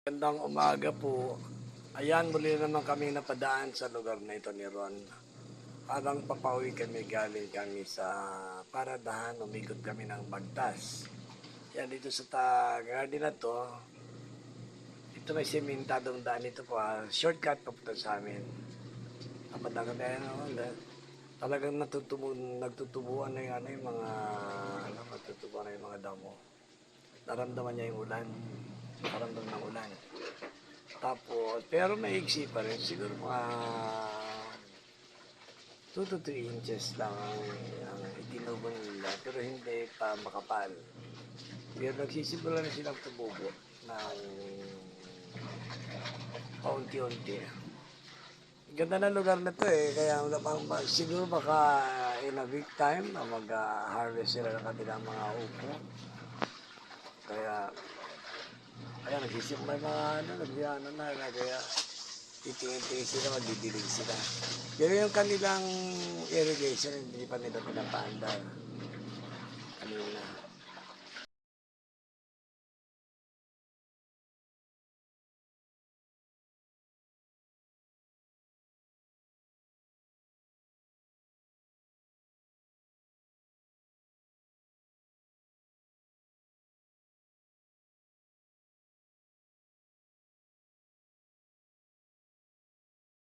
Magandang umaga po. Ayan, muli naman kami napadaan sa lugar na ito ni Ron. Habang papauwi kami, galing kami sa paradahan, umikot kami ng Bagtas. Yan, dito sa garden na to, ito may sementadong daan ito po. Shortcut papunta sa amin. Napadaan kami, talagang nagtutubuan na yung mga, nagtutubuan na yung mga damo. Naramdaman niya yung ulan. Naramdaman ng ulan. Tapos, pero maigsi pa rin. Siguro mga 2 to 3 inches lang ang itinubon nila. Pero hindi pa makapal. Pero nagsisimula na silang tumubo ng paunti-unti. Ganda ng lugar na to eh. Kaya siguro baka in a week time mag-harvest sila ng kanilang mga upo. Kaya nag-isip may mga nagbiyano na kaya titingin-tingin sila, magdidilig sila. Pero yung kanilang irrigation, hindi pa nila pinapaandar kanina.